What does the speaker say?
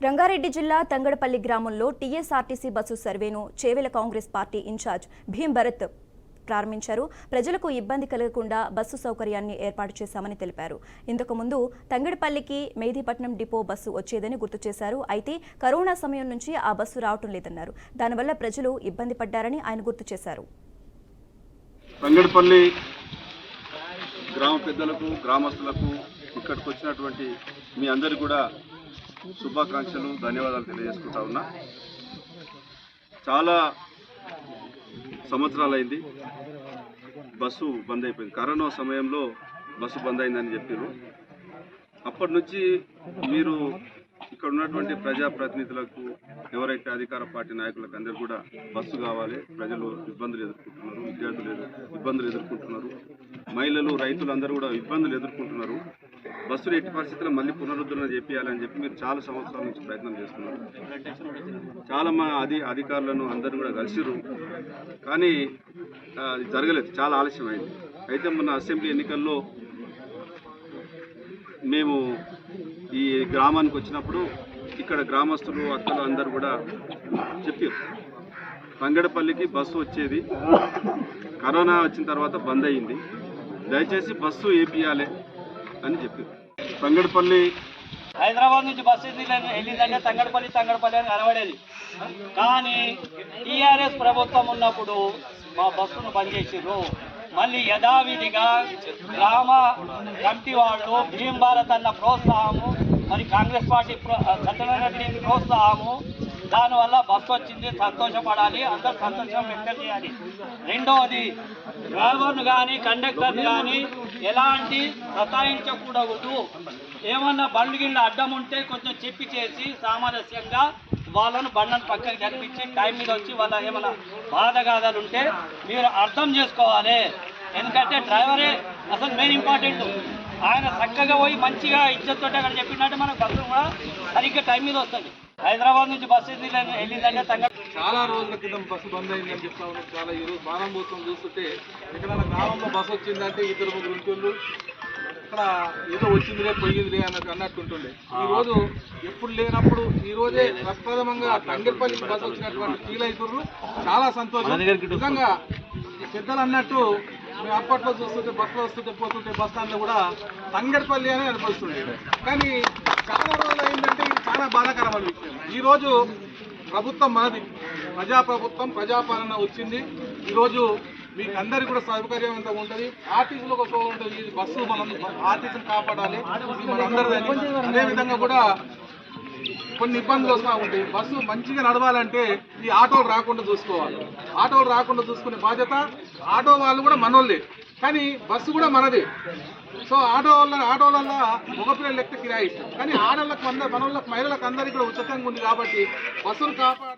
రంగారెడ్డి జిల్లా తంగడపల్లి గ్రామంలో TSRTC bus సర్వేను చేవెల కాంగ్రెస్ పార్టీ ఇన్ఛార్జ్ భీం భరత్ ప్రారంభించారు. ప్రజలకు ఇబ్బంది కలగకుండా బస్సు సౌకర్యాన్ని ఏర్పాటు చేశామని తెలిపారు. ఇంతకుముందు తంగడపల్లికి మెహదీపట్నం డిపో బస్సు వచ్చేదని గుర్తు చేశారు. అయితే కరోనా సమయం నుంచి ఆ బస్సు రావటం లేదన్నారు. దానివల్ల ప్రజలు ఇబ్బంది పడ్డారని ఆయన గుర్తు చేశారు. తంగడపల్లి గ్రామ పెద్దలకు గ్రామస్తులకు ఇక్కడికి వచ్చినటువంటి మీ అందరికీ కూడా శుభాకాంక్షలు ధన్యవాదాలు తెలియజేసుకుంటా ఉన్నా. చాలా సంవత్సరాలైంది బస్సు బంద్ అయిపోయింది. కరోనా సమయంలో బస్సు బంద్ అయిందని చెప్పారు. అప్పటి నుంచి మీరు ఇక్కడ ఉన్నటువంటి ప్రజాప్రతినిధులకు ఎవరైతే అధికార పార్టీ నాయకులకు అందరూ కూడా బస్సు కావాలి, ప్రజలు ఇబ్బందులు ఎదుర్కొంటున్నారు, విద్యార్థులు ఇబ్బందులు ఎదుర్కొంటున్నారు, మహిళలు రైతులు అందరూ కూడా ఇబ్బందులు ఎదుర్కొంటున్నారు, బస్సులు ఎట్టి పరిస్థితుల్లో మళ్ళీ పునరుద్ధరణ చేయాలని చెప్పి మీరు చాలా సంవత్సరాల నుంచి ప్రయత్నం చేస్తున్నారు. చాలా అధికారులను అందరూ కూడా కలిసిరు, కానీ జరగలేదు, చాలా ఆలస్యమైంది. అయితే మొన్న అసెంబ్లీ ఎన్నికల్లో మేము ఈ గ్రామానికి వచ్చినప్పుడు ఇక్కడ గ్రామస్తులు అక్కలు అందరూ కూడా చెప్పారు, తంగడపల్లికి బస్సు వచ్చేది, కరోనా వచ్చిన తర్వాత బంద్ అయ్యింది, దయచేసి బస్సు వేపియాలి అని చెప్పారు. తంగడపల్లి హైదరాబాద్ నుంచి బస్సు వెళ్ళిందంటే తంగడపల్లి అని కనబడేది. కానీ టీఆర్ఎస్ ప్రభుత్వం ఉన్నప్పుడు మా బస్సును బంద్ చేసిర్రు. మళ్ళీ యథావిధిగా గ్రామ కమిటీ వాళ్ళు భీం భారత్ అన్న ప్రోత్సాహము, మరి కాంగ్రెస్ పార్టీ సత్యనారాయణ రెడ్డి ప్రోత్సాహము, దానివల్ల బస్సు వచ్చింది, సంతోషపడాలి, అందరూ సంతోషం వ్యక్తం చేయాలి. రెండవది, డ్రైవర్ను కానీ కండక్టర్ని కానీ ఎలాంటి సతాయించకూడదు. ఏమన్నా బండ్లు గిన్నె అడ్డం ఉంటే కొంచెం చెప్పి చేసి సామరస్యంగా వాళ్ళను బండ్లను పక్కకి జరిపించి టైం మీద వచ్చి వాళ్ళ ఏమైనా బాధగాథలు ఉంటే మీరు అర్థం చేసుకోవాలి. ఎందుకంటే డ్రైవరే అసలు మెయిన్ ఇంపార్టెంట్. ఆయన చక్కగా పోయి మంచిగా ఇజ్జత్ అక్కడ చెప్పినట్టు మన బస్సు కూడా సరిగ్గా టైం మీద వస్తుంది. హైదరాబాద్ నుంచి బస్సు వెళ్ళిందంటే చాలా రోజుల క్రితం బస్సు బంద్ అయిందని చెప్తా ఉన్నాం. చాలా ఈరోజు ప్రారంభోత్సవం చూస్తుంటే ఎక్కడైనా గ్రామంలో బస్సు వచ్చిందంటే ఇద్దరు ముగ్గురు ఉంటుండ్రు, ఇక్కడ ఏదో వచ్చిందిలే పోయిందిలే అన్నట్టుంటుండే. ఈరోజు ఎప్పుడు లేనప్పుడు ఈ రోజే ప్రప్రథమంగా తంగడపల్లికి బస్సు వచ్చినటువంటి ఫీల్ అవుతున్నారు. చాలా సంతోషం. నిజంగా పెద్దలు అన్నట్టు మేము అప్పట్లో చూస్తుంటే బస్సులో వస్తుంటే పోతుంటే బస్ స్టాండ్లో కూడా తంగడపల్లి అని అనిపిస్తుంది. కానీ చాలా రోజులు అయిందంటే ఇది చాలా బాధాకరమైన విషయం. ఈరోజు ప్రభుత్వం మనది, ప్రజాప్రభుత్వం, ప్రజాపాలన వచ్చింది. ఈరోజు మీకు అందరికీ కూడా సౌకర్యవంతంగా ఉంటుంది. ఆర్టీసీలో ఒక ఉంటుంది, బస్సు మనం ఆర్టీసీని కాపాడాలి మనందరిదని. అదేవిధంగా కూడా కొన్ని ఇబ్బందులు వస్తూ ఉంటాయి. బస్సు మంచిగా నడవాలంటే ఈ ఆటోలు రాకుండా చూసుకోవాలి. ఆటోలు రాకుండా చూసుకునే బాధ్యత ఆటో వాళ్ళు కూడా మనోళ్ళే, కానీ బస్సు కూడా మనదే. సో ఆటోలలో మగపిల్లలు లెక్క కిరాయి, కానీ ఆడవాళ్ళకి మనోళ్ళకి మహిళలకు అందరికీ కూడా ఉచితంగా ఉంది. కాబట్టి బస్సును కాపాడు.